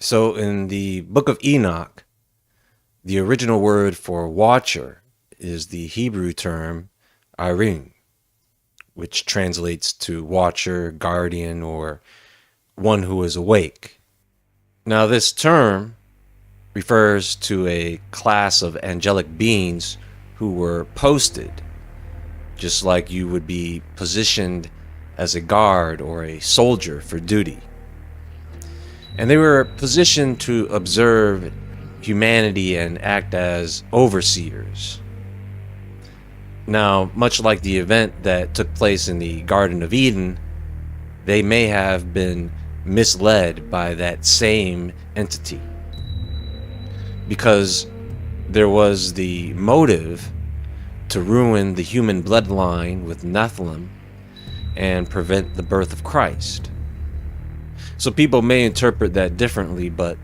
So in the book of Enoch, the original word for watcher is the Hebrew term Arim, which translates to watcher, guardian, or one who is awake. Now, this term refers to a class of angelic beings who were posted, just like you would be positioned as a guard or a soldier for duty. And they were positioned to observe humanity and act as overseers. Now, much like the event that took place in the Garden of Eden, they may have been misled by that same entity, because there was the motive to ruin the human bloodline with Nephilim and prevent the birth of Christ. So people may interpret that differently, but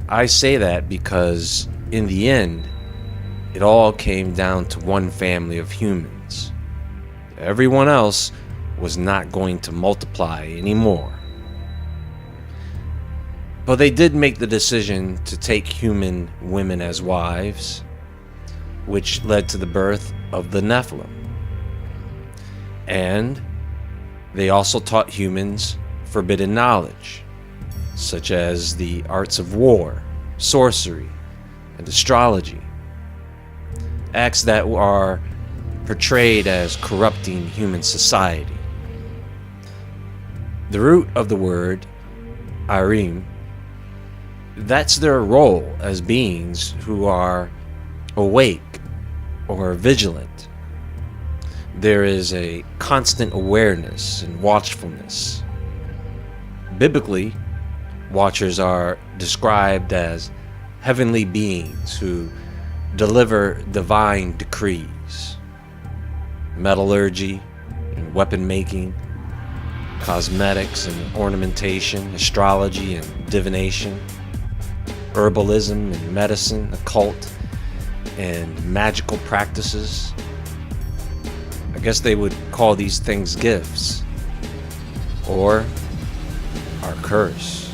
I say that because in the end, it all came down to one family of humans. Everyone else was not going to multiply anymore. But they did make the decision to take human women as wives, which led to the birth of the Nephilim. And they also taught humans forbidden knowledge, such as the arts of war, sorcery, and astrology. Acts that are portrayed as corrupting human society. The root of the word, Arim, that's their role as beings who are awake or vigilant. There is a constant awareness and watchfulness. Biblically, watchers are described as heavenly beings who deliver divine decrees. Metallurgy and weapon making, cosmetics and ornamentation, astrology and divination, herbalism and medicine, occult and magical practices. I guess they would call these things gifts, or our curse.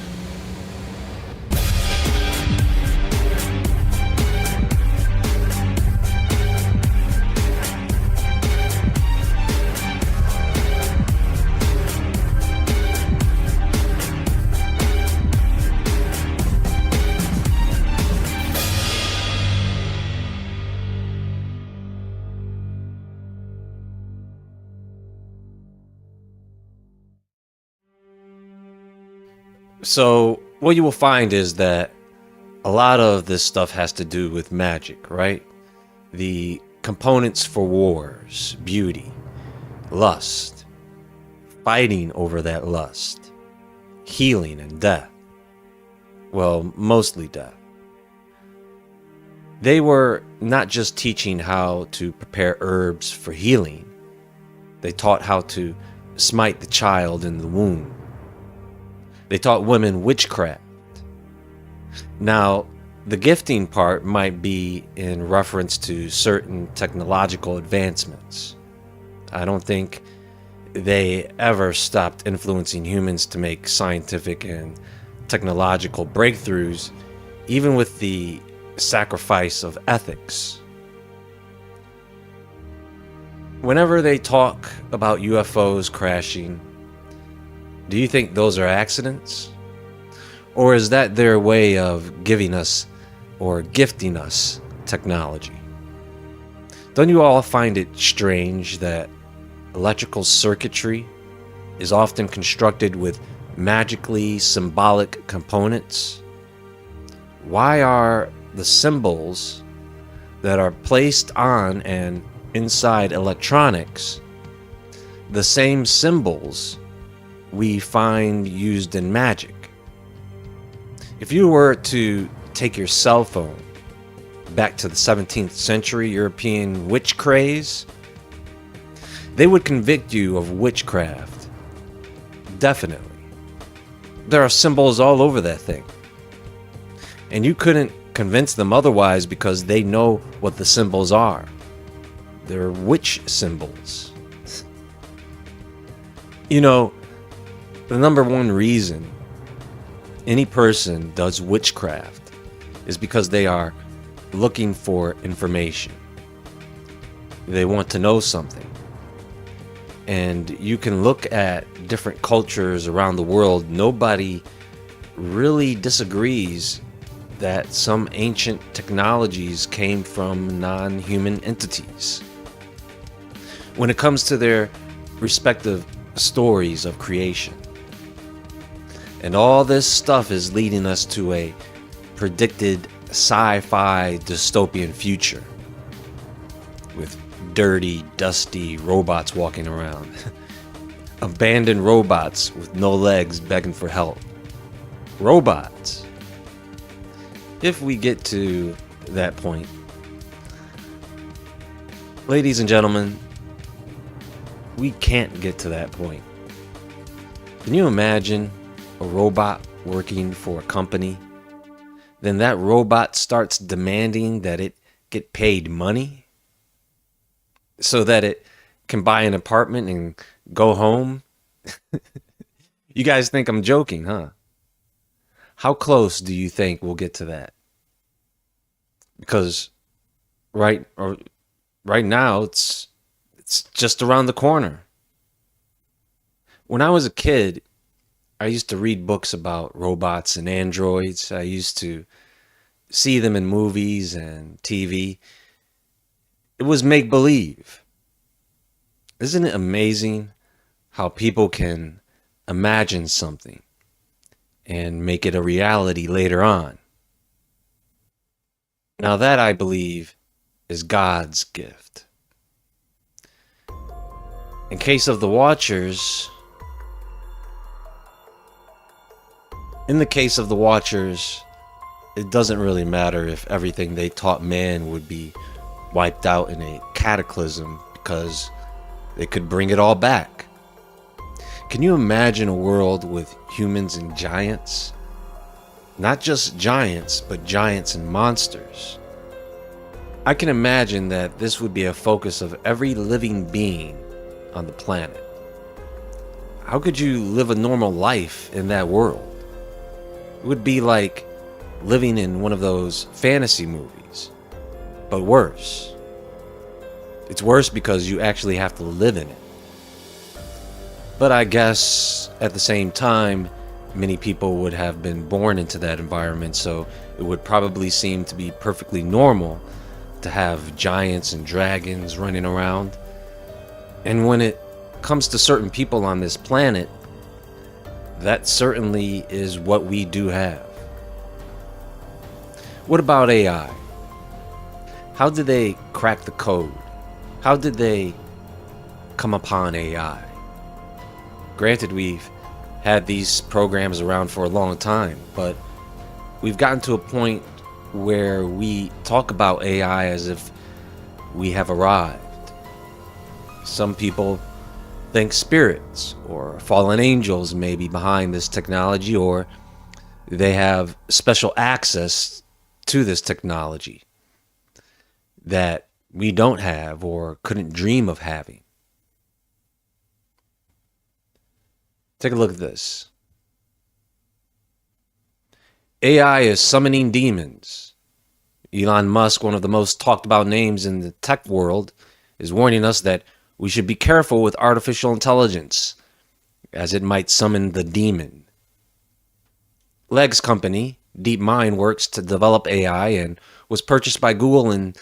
So what you will find is that a lot of this stuff has to do with magic, right? The components for wars, beauty, lust, fighting over that lust, healing, and death. Well, mostly death. They were not just teaching how to prepare herbs for healing. They taught how to smite the child in the womb. They taught women witchcraft. Now, the gifting part might be in reference to certain technological advancements. I don't think they ever stopped influencing humans to make scientific and technological breakthroughs, even with the sacrifice of ethics. Whenever they talk about UFOs crashing, do you think those are accidents? Or is that their way of giving us or gifting us technology? Don't you all find it strange that electrical circuitry is often constructed with magically symbolic components? Why are the symbols that are placed on and inside electronics the same symbols we find used in magic? If you were to take your cell phone back to the 17th century European witch craze, they would convict you of witchcraft. Definitely. There are symbols all over that thing. And you couldn't convince them otherwise because they know what the symbols are. They're witch symbols. You know, the number one reason any person does witchcraft is because they are looking for information. They want to know something. And you can look at different cultures around the world. Nobody really disagrees that some ancient technologies came from non-human entities. When it comes to their respective stories of creation. And all this stuff is leading us to a predicted sci-fi dystopian future with dirty, dusty robots walking around. Abandoned robots with no legs begging for help. Robots. If we get to that point. Ladies and gentlemen, we can't get to that point. Can you imagine a robot working for a company? Then that robot starts demanding that it get paid money so that it can buy an apartment and go home. You guys think I'm joking, huh? How close do you think we'll get to that? Because right now it's just around the corner. When I was a kid, I used to read books about robots and androids. I used to see them in movies and TV. It was make-believe. Isn't it amazing how people can imagine something and make it a reality later on? Now that, I believe, is God's gift. In case of the Watchers, it doesn't really matter if everything they taught man would be wiped out in a cataclysm, because they could bring it all back. Can you imagine a world with humans and giants? Not just giants, but giants and monsters. I can imagine that this would be a focus of every living being on the planet. How could you live a normal life in that world? It would be like living in one of those fantasy movies, but worse. It's worse because you actually have to live in it. But I guess at the same time, many people would have been born into that environment, so it would probably seem to be perfectly normal to have giants and dragons running around. And when it comes to certain people on this planet, that certainly is what we do have. What about AI? How did they crack the code? How did they come upon AI? Granted, we've had these programs around for a long time, but we've gotten to a point where we talk about AI as if we have arrived. Some people think spirits or fallen angels may be behind this technology, or they have special access to this technology that we don't have or couldn't dream of having. Take a look at this. AI is summoning demons. Elon Musk, one of the most talked about names in the tech world, is warning us that we should be careful with artificial intelligence, as it might summon the demon. Leg's company, DeepMind, works to develop AI and was purchased by Google in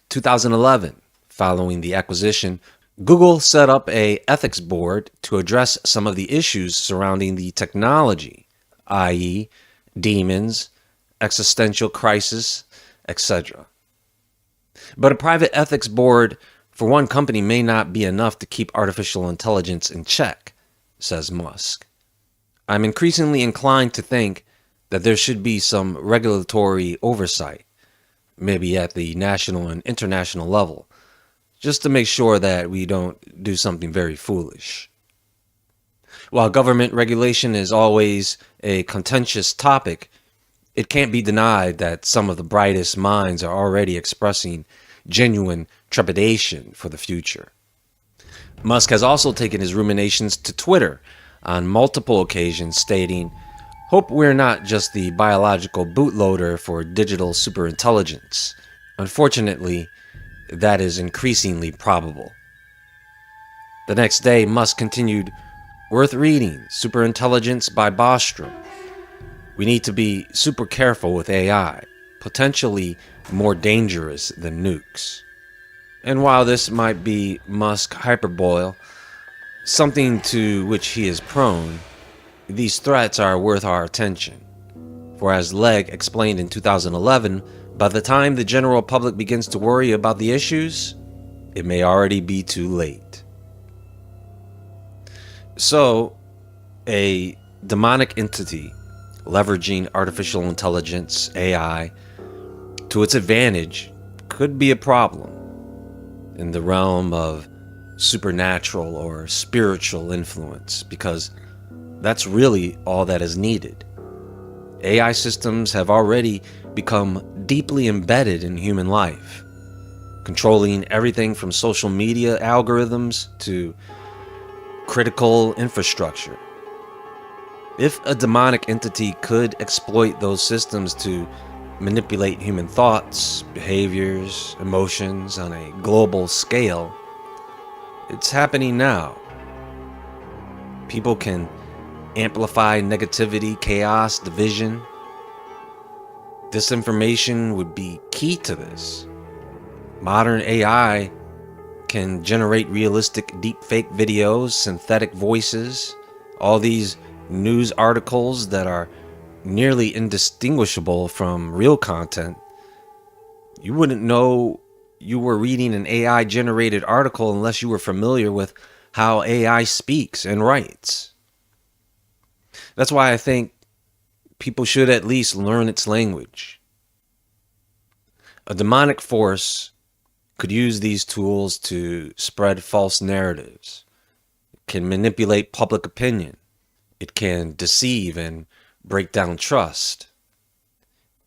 2011. Following the acquisition, Google set up an ethics board to address some of the issues surrounding the technology, i.e., demons, existential crisis, etc. But a private ethics board for one company may not be enough to keep artificial intelligence in check, says Musk. I'm increasingly inclined to think that there should be some regulatory oversight, maybe at the national and international level, just to make sure that we don't do something very foolish. While government regulation is always a contentious topic, it can't be denied that some of the brightest minds are already expressing genuine trepidation for the future. Musk has also taken his ruminations to Twitter on multiple occasions, stating, Hope we're not just the biological bootloader for digital superintelligence. Unfortunately, that is increasingly probable. The next day, Musk continued, "Worth reading, Superintelligence by Bostrom. We need to be super careful with AI, potentially more dangerous than nukes." And while this might be Musk hyperbole, something to which he is prone, these threats are worth our attention. For as Legg explained in 2011, by the time the general public begins to worry about the issues, it may already be too late. So, a demonic entity leveraging artificial intelligence, AI, to its advantage could be a problem in the realm of supernatural or spiritual influence, because that's really all that is needed. AI systems have already become deeply embedded in human life, controlling everything from social media algorithms to critical infrastructure. If a demonic entity could exploit those systems to manipulate human thoughts, behaviors, emotions on a global scale, it's happening now. People can amplify negativity, chaos, division. Disinformation would be key to this. Modern AI can generate realistic deepfake videos, synthetic voices, all these news articles that are nearly indistinguishable from real content. You wouldn't know you were reading an AI generated article unless you were familiar with how AI speaks and writes. That's why I think people should at least learn its language. A demonic force could use these tools to spread false narratives. It can manipulate public opinion. It can deceive and break down trust.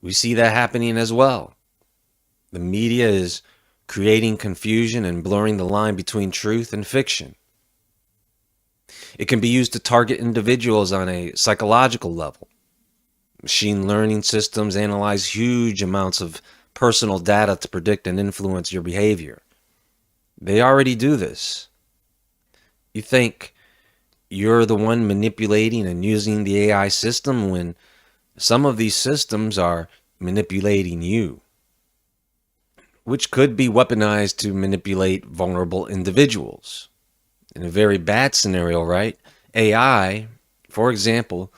We see that happening as well. The media is creating confusion and blurring the line between truth and fiction. It can be used to target individuals on a psychological level. Machine learning systems analyze huge amounts of personal data to predict and influence your behavior. They already do this. You think you're the one manipulating and using the AI system when some of these systems are manipulating you, which could be weaponized to manipulate vulnerable individuals. In a very bad scenario, right? AI, for example,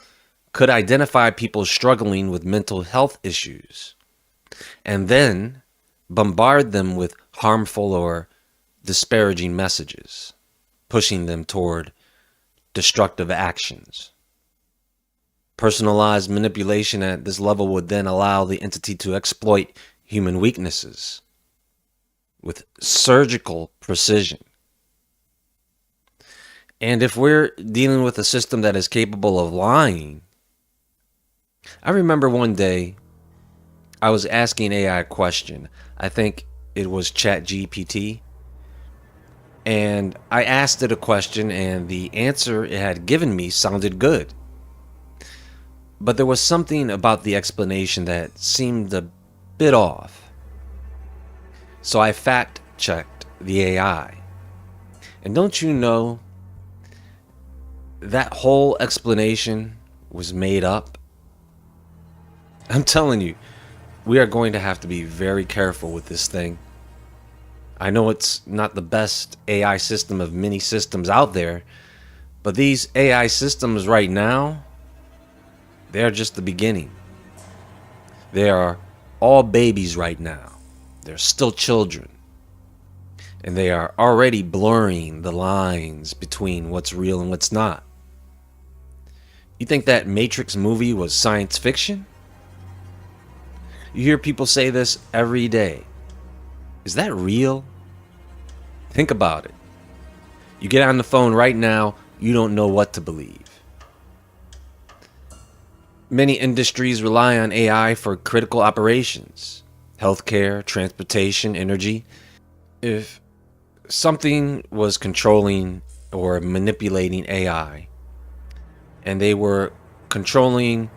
could identify people struggling with mental health issues and then bombard them with harmful or disparaging messages, pushing them toward destructive actions. Personalized manipulation at this level would then allow the entity to exploit human weaknesses with surgical precision. And if we're dealing with a system that is capable of lying, I remember one day I was asking AI a question. I think it was ChatGPT. And I asked it a question, and the answer it had given me sounded good. But there was something about the explanation that seemed a bit off. So I fact checked the AI. And don't you know, that whole explanation was made up? I'm telling you, we are going to have to be very careful with this thing. I know it's not the best AI system of many systems out there, but these AI systems right now, they're just the beginning. They are all babies right now. They're still children. And they are already blurring the lines between what's real and what's not. You think that Matrix movie was science fiction? You hear people say this every day. Is that real? Think about it. You get on the phone right now, you don't know what to believe. Many industries rely on AI for critical operations, healthcare, transportation, energy. If something was controlling or manipulating AI, and they were controlling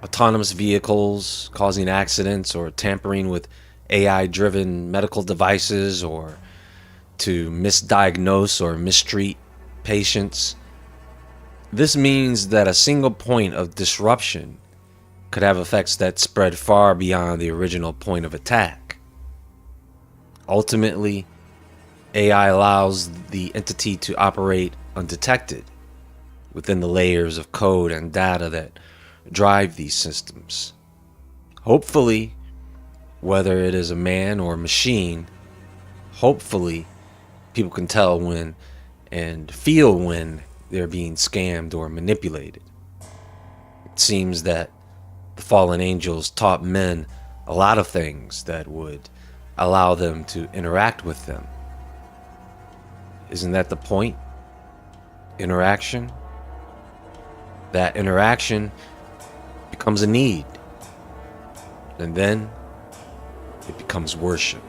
autonomous vehicles, causing accidents, or tampering with AI driven medical devices, or to misdiagnose or mistreat patients. This means that a single point of disruption could have effects that spread far beyond the original point of attack. Ultimately, AI allows the entity to operate undetected within the layers of code and data that drive these systems. Hopefully, whether it is a man or a machine, hopefully people can tell when and feel when they're being scammed or manipulated. It seems that the fallen angels taught men a lot of things that would allow them to interact with them. Isn't that the point? Interaction? That interaction becomes a need, and then it becomes worship.